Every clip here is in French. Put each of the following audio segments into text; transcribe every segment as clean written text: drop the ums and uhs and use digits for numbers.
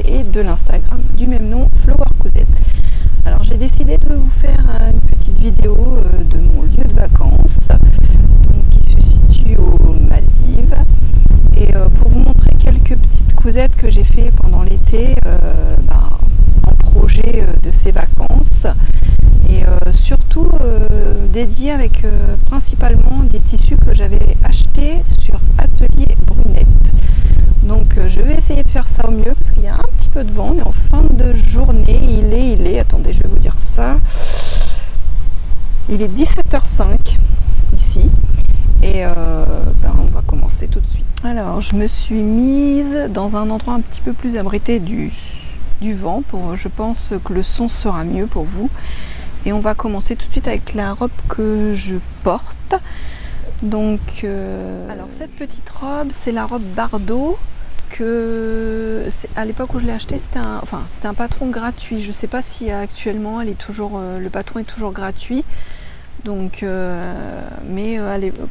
et de l'Instagram du même nom, Flower Cousette. Alors j'ai décidé de vous faire une petite vidéo de mon lieu de vacances donc, qui se situe aux Maldives et pour vous montrer quelques petites cousettes que j'ai fait pendant l'été en projet de ces vacances et surtout dédié avec principalement des tissus que j'avais achetés sur Atelier Brunette. Donc je vais essayer de faire ça au mieux parce qu'il y a un petit peu de vent, on est en fin de journée, il est, attendez je vais vous dire ça, il est 17h05 ici et on va commencer tout de suite. Alors je me suis mise dans un endroit un petit peu plus abrité du vent, je pense que le son sera mieux pour vous. Et on va commencer tout de suite avec la robe que je porte. Donc, alors cette petite robe, c'est la robe Bardot que à l'époque où je l'ai achetée, c'était un patron gratuit. Je ne sais pas si actuellement elle est toujours, le patron est toujours gratuit. Donc,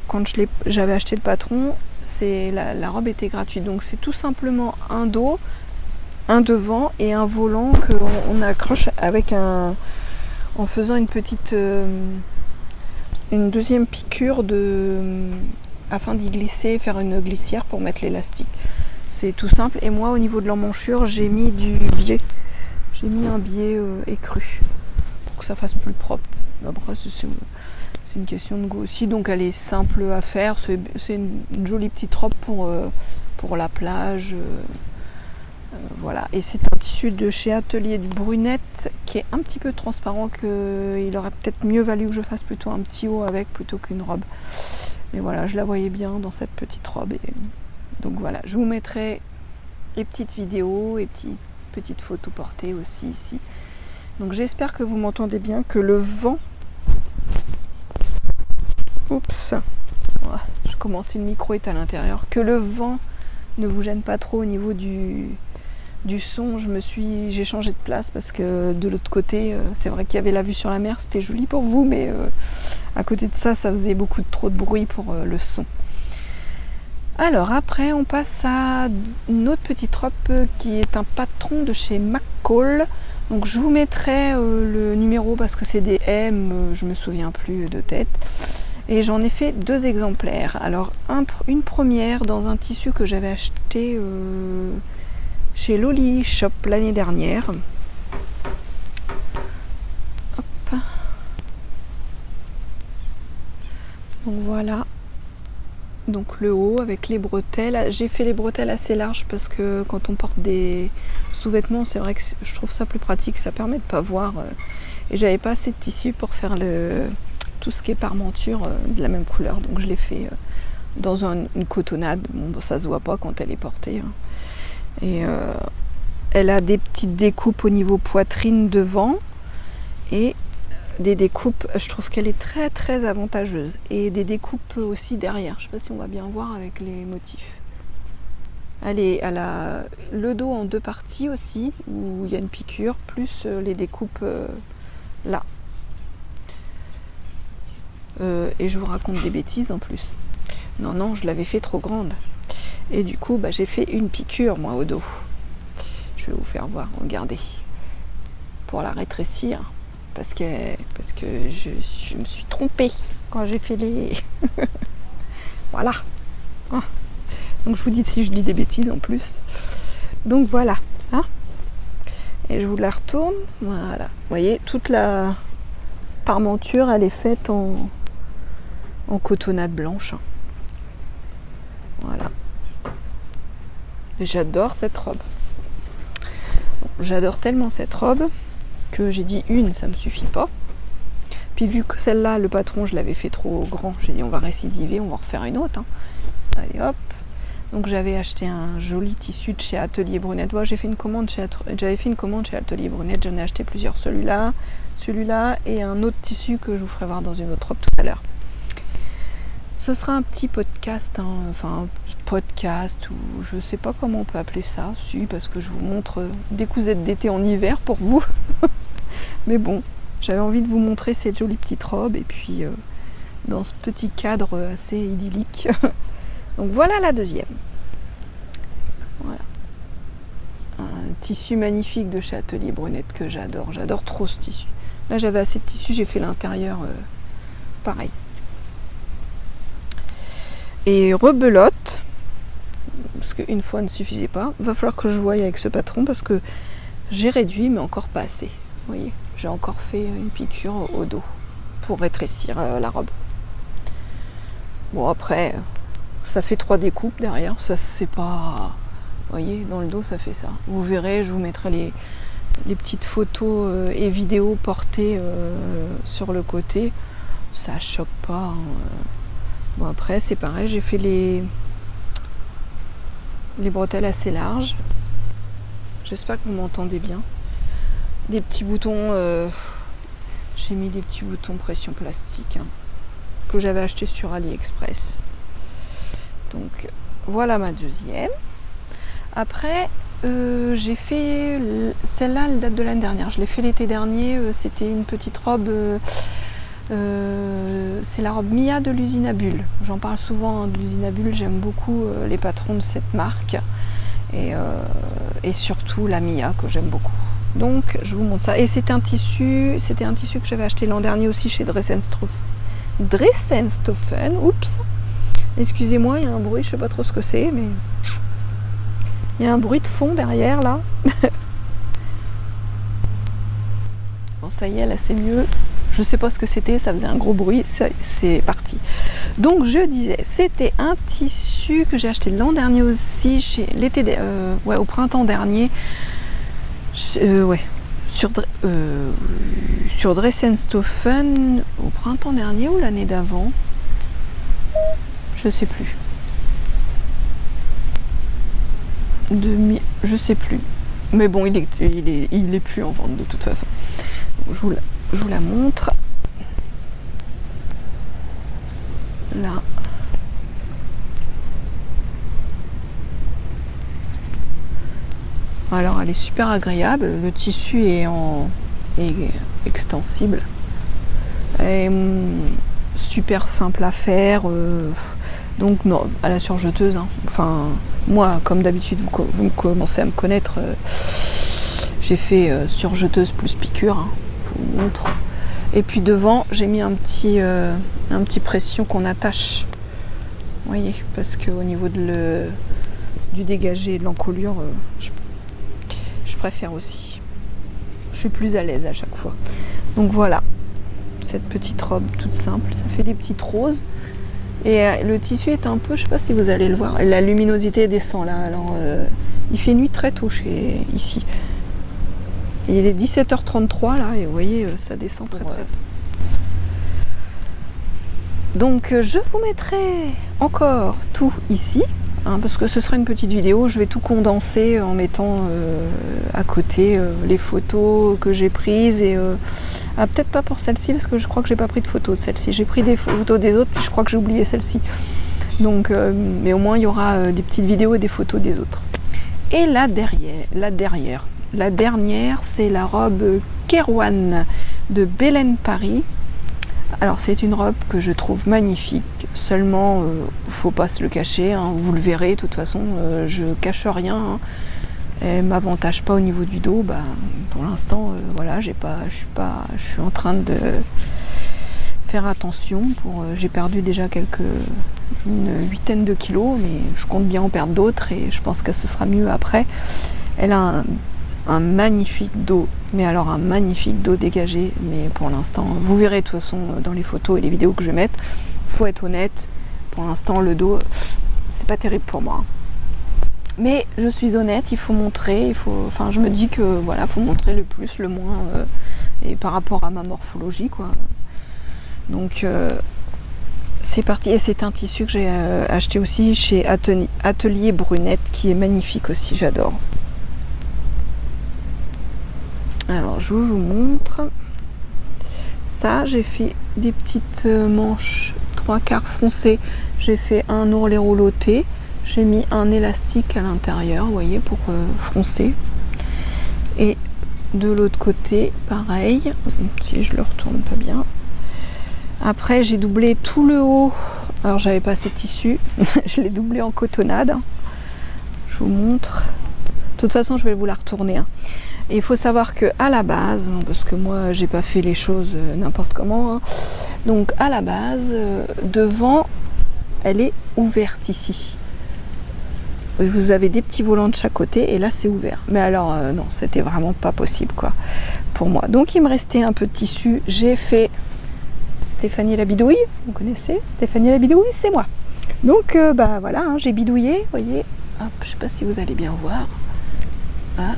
quand j'avais acheté le patron, la robe était gratuite. Donc c'est tout simplement un dos, un devant et un volant qu'on accroche avec en faisant une deuxième piqûre afin d'y glisser, faire une glissière pour mettre l'élastique. C'est tout simple. Et moi, au niveau de l'emmanchure, j'ai mis du biais. J'ai mis un biais écru pour que ça fasse plus propre. Après, c'est une question de goût aussi. Donc, elle est simple à faire. C'est une jolie petite robe pour la plage. Voilà, et c'est un tissu de chez Atelier du Brunette qui est un petit peu transparent, qu'il aurait peut-être mieux valu que je fasse plutôt un petit haut avec plutôt qu'une robe. Mais voilà, je la voyais bien dans cette petite robe. Et donc voilà, je vous mettrai les petites vidéos et petites photos portées aussi ici. Donc j'espère que vous m'entendez bien, que le vent... Oups, je commence, le micro est à l'intérieur. Que le vent ne vous gêne pas trop au niveau du son. J'ai changé de place parce que de l'autre côté, c'est vrai qu'il y avait la vue sur la mer, c'était joli pour vous, mais à côté de ça, ça faisait trop de bruit pour le son. Alors après, on passe à une autre petite robe qui est un patron de chez McCall. Donc je vous mettrai le numéro parce que c'est des M, je me souviens plus de tête. Et j'en ai fait 2 exemplaires. Alors une première dans un tissu que j'avais acheté chez Loli Shop l'année dernière. Hop. Donc voilà. Donc le haut avec les bretelles. J'ai fait les bretelles assez larges parce que quand on porte des sous-vêtements, c'est vrai que je trouve ça plus pratique. Ça permet de ne pas voir. Et j'avais pas assez de tissu pour faire tout ce qui est parmenture de la même couleur. Donc je l'ai fait dans une cotonnade. Bon, ça se voit pas quand elle est portée. Hein. Et elle a des petites découpes au niveau poitrine devant et des découpes, je trouve qu'elle est très très avantageuse, et des découpes aussi derrière. Je ne sais pas si on va bien voir avec les motifs. Elle a le dos en 2 parties aussi, où il y a une piqûre, plus les découpes là. Et je vous raconte des bêtises en plus. Non, je l'avais fait trop grande. Et du coup, j'ai fait une piqûre, moi, au dos. Je vais vous faire voir, regardez. Pour la rétrécir. Parce que je me suis trompée quand j'ai fait les... Voilà. Oh. Donc, je vous dis si je dis des bêtises en plus. Donc, voilà. Hein, et je vous la retourne. Voilà. Vous voyez, toute la parmenture, elle est faite en cotonnade blanche. Voilà. J'adore cette robe. Bon, j'adore tellement cette robe que j'ai dit une, ça me suffit pas. Puis vu que celle-là, le patron, je l'avais fait trop grand, j'ai dit on va récidiver, on va en refaire une autre. Hein. Allez hop. Donc j'avais acheté un joli tissu de chez Atelier Brunette. Bon, j'avais fait une commande chez Atelier Brunette, j'en ai acheté plusieurs, celui-là et un autre tissu que je vous ferai voir dans une autre robe tout à l'heure. Ce sera un petit podcast, podcast, ou je sais pas comment on peut appeler ça, parce que je vous montre des cousettes d'été en hiver pour vous. Mais bon, j'avais envie de vous montrer cette jolie petite robe et puis dans ce petit cadre assez idyllique. Donc voilà la deuxième. Voilà. Un tissu magnifique de chez Atelier Brunette que j'adore. J'adore trop ce tissu. Là, j'avais assez de tissu, j'ai fait l'intérieur pareil. Et rebelote, parce qu'une fois ne suffisait pas. Va falloir que je voie avec ce patron parce que j'ai réduit, mais encore pas assez. Vous voyez, j'ai encore fait une piqûre au dos pour rétrécir la robe. Bon, après, ça fait 3 découpes derrière. Ça, c'est pas... Vous voyez, dans le dos, ça fait ça. Vous verrez, je vous mettrai les petites photos et vidéos portées sur le côté. Ça choque pas. Hein. Bon, après, c'est pareil, j'ai fait les bretelles assez larges. J'espère que vous m'entendez bien. Des petits boutons, j'ai mis des petits boutons pression plastique hein, que j'avais acheté sur AliExpress. Donc, voilà ma deuxième. Après, j'ai fait celle-là, elle date de l'année dernière. Je l'ai fait l'été dernier. C'était une petite robe. C'est la robe Mia de l'usine à bulles. J'en parle souvent de l'usine à bulles. J'aime beaucoup les patrons de cette marque et surtout la Mia que j'aime beaucoup. Donc, je vous montre ça. Et c'était un tissu que j'avais acheté l'an dernier aussi chez Dressenstoffen. Oups. Excusez-moi, il y a un bruit. Je sais pas trop ce que c'est, mais il y a un bruit de fond derrière là. Bon, ça y est, là c'est mieux. Je sais pas ce que c'était, ça faisait un gros bruit, c'est parti. Donc je disais, c'était un tissu que j'ai acheté l'an dernier aussi, chez l'été, au printemps dernier. Sur Dressenstoffen, au printemps dernier ou l'année d'avant, je sais plus. Je sais plus. Mais bon, il est plus en vente de toute façon. Je vous la montre. Là. Alors, elle est super agréable. Le tissu est extensible. Et, super simple à faire. Donc, non, à la surjeteuse. Hein. Enfin, moi, comme d'habitude, vous commencez à me connaître. J'ai fait surjeteuse plus piqûre. Hein. Je vous montre. Et puis devant, j'ai mis un petit pression qu'on attache. Vous voyez, parce qu'au niveau du dégagé et de l'encolure, je préfère aussi. Je suis plus à l'aise à chaque fois. Donc voilà, cette petite robe toute simple. Ça fait des petites roses. Et le tissu est un peu, je ne sais pas si vous allez le voir, la luminosité descend là. Alors, il fait nuit très tôt ici. Il est 17h33 là et vous voyez ça descend très très. Donc je vous mettrai encore tout ici hein, parce que ce sera une petite vidéo. Je vais tout condenser en mettant à côté les photos que j'ai prises et peut-être pas pour celle-ci parce que je crois que j'ai pas pris de photos de celle-ci. J'ai pris des photos des autres puis je crois que j'ai oublié celle-ci. Donc mais au moins il y aura des petites vidéos et des photos des autres. Et la dernière, c'est la robe Kerouan de Belen Paris. Alors c'est une robe que je trouve magnifique, seulement faut pas se le cacher, hein, vous le verrez, de toute façon je cache rien, hein, elle m'avantage pas au niveau du dos, bah, pour l'instant voilà, je suis en train de faire attention, j'ai perdu déjà une 8aine de kilos, mais je compte bien en perdre d'autres et je pense que ce sera mieux après. Elle a un magnifique dos, mais alors un magnifique dos dégagé, mais pour l'instant, vous verrez de toute façon dans les photos et les vidéos que je vais mettre, faut être honnête, pour l'instant le dos, c'est pas terrible pour moi. Mais je suis honnête, il faut montrer, je me dis que voilà, faut montrer le plus, le moins, et par rapport à ma morphologie, quoi. Donc c'est parti, et c'est un tissu que j'ai acheté aussi chez Atelier Brunette, qui est magnifique aussi, j'adore. Alors je vous montre. Ça, j'ai fait des petites manches 3/4 foncées. J'ai fait un ourlet rouloté. J'ai mis un élastique à l'intérieur, vous voyez, pour froncer. Et de l'autre côté, pareil. Si je le retourne pas bien. Après, j'ai doublé tout le haut. Alors, j'avais pas assez de tissu. Je l'ai doublé en cotonnade. Je vous montre. toute façon, je vais vous la retourner. Hein. Et il faut savoir que à la base, parce que moi, j'ai pas fait les choses n'importe comment. Hein, donc à la base, devant, elle est ouverte ici. Vous avez des petits volants de chaque côté et là c'est ouvert. Mais alors non, c'était vraiment pas possible quoi pour moi. Donc il me restait un peu de tissu. J'ai fait Stéphanie la bidouille. Vous connaissez Stéphanie la bidouille, c'est moi. Donc bah voilà, hein, j'ai bidouillé. Vous voyez, hop, je sais pas si vous allez bien voir. Ah,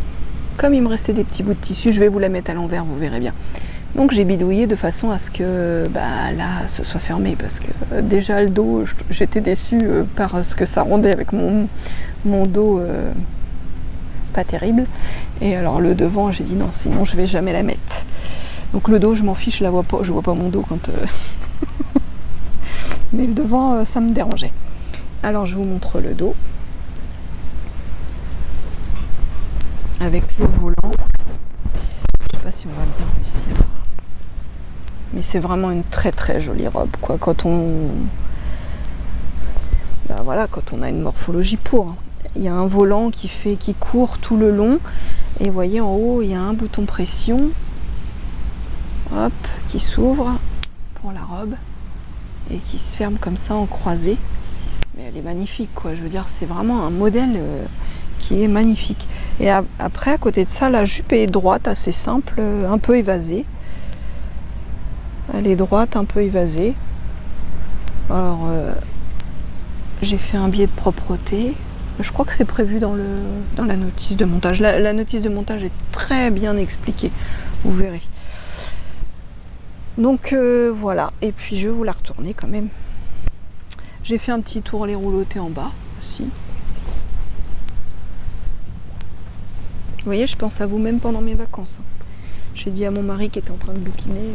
comme il me restait des petits bouts de tissu, je vais vous la mettre à l'envers, vous verrez bien. Donc j'ai bidouillé de façon à ce que bah, là ce soit fermé parce que déjà le dos, j'étais déçue par ce que ça rendait avec mon dos pas terrible. Et alors le devant, j'ai dit non, sinon je vais jamais la mettre. Donc le dos, je m'en fiche, je la vois pas, je vois pas mon dos quand. Mais le devant, ça me dérangeait. Alors je vous montre le dos avec le volant. Je sais pas si on va bien réussir. Mais c'est vraiment une très très jolie robe quoi. Quand on bah voilà, quand on a une morphologie pour. Il y a un volant qui court tout le long et vous voyez en haut il y a un bouton pression, hop, qui s'ouvre pour la robe et qui se ferme comme ça en croisée. Mais elle est magnifique quoi. Je veux dire c'est vraiment un modèle qui est magnifique. Et après à côté de ça la jupe est droite, assez simple, un peu évasée. Elle est droite, un peu évasée. Alors, j'ai fait un biais de propreté. Je crois que c'est prévu dans la notice de montage. La notice de montage est très bien expliquée. Vous verrez. Donc, voilà. Et puis, je vais vous la retourner quand même. J'ai fait un petit tour les roulotés en bas aussi. Vous voyez, je pense à vous même pendant mes vacances. J'ai dit à mon mari qui était en train de bouquiner...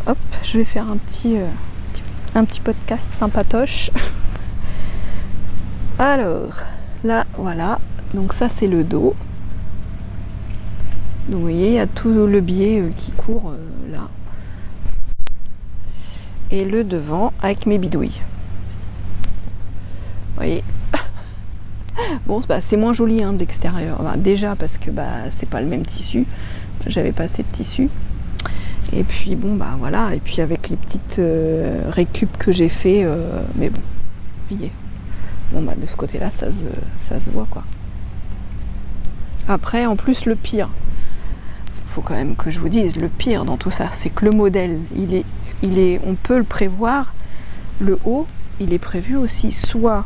hop, je vais faire un petit podcast sympatoche. Alors, là, voilà. Donc ça, c'est le dos. Donc, vous voyez, il y a tout le biais qui court là. Et le devant avec mes bidouilles. Vous voyez. Bon, bah, c'est moins joli hein, d'extérieur. Bah, déjà parce que bah, c'est pas le même tissu. J'avais pas assez de tissu. Et puis bon bah voilà, et puis avec les petites récup que j'ai fait, mais bon, vous voyez, bon bah de ce côté-là ça se voit quoi. Après en plus le pire, faut quand même que je vous dise, le pire dans tout ça, c'est que le modèle, on peut le prévoir, le haut, il est prévu aussi soit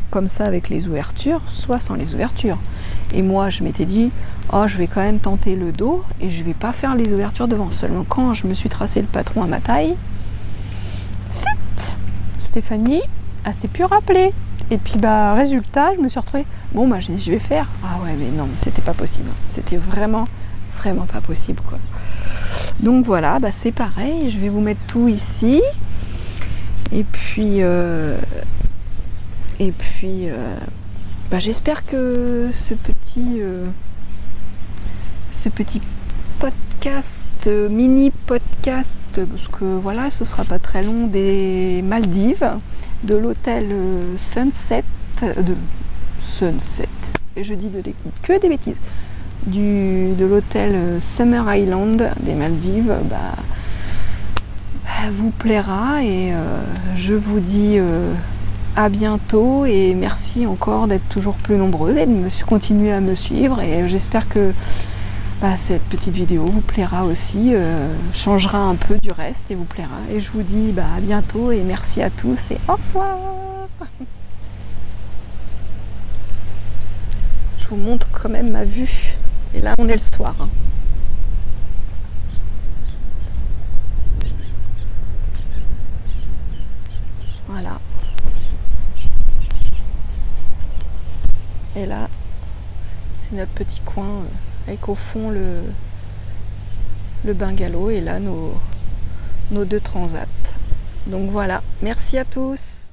comme ça avec les ouvertures, soit sans les ouvertures. Et moi je m'étais dit, oh je vais quand même tenter le dos et je vais pas faire les ouvertures devant. Seulement quand je me suis tracé le patron à ma taille, vite, Stéphanie, elle s'est plus rappelée. Et puis bah résultat, je me suis retrouvée, bon bah j'ai dit je vais faire. Ah ouais mais non, mais c'était pas possible. C'était vraiment pas possible quoi. Donc voilà, bah c'est pareil, je vais vous mettre tout ici. Et puis bah, j'espère que ce petit podcast, mini podcast, parce que voilà, ce sera pas très long, des Maldives, de l'hôtel Sunset, et je dis que des bêtises, de l'hôtel Summer Island des Maldives, bah, vous plaira et je vous dis à bientôt et merci encore d'être toujours plus nombreuses et de continuer à me suivre et j'espère que cette petite vidéo vous plaira aussi, changera un peu du reste et vous plaira et je vous dis à bientôt et merci à tous et au revoir. Je vous montre quand même ma vue et là on est le soir hein. Voilà. Et là, c'est notre petit coin avec au fond le bungalow et là nos deux transats. Donc voilà, merci à tous.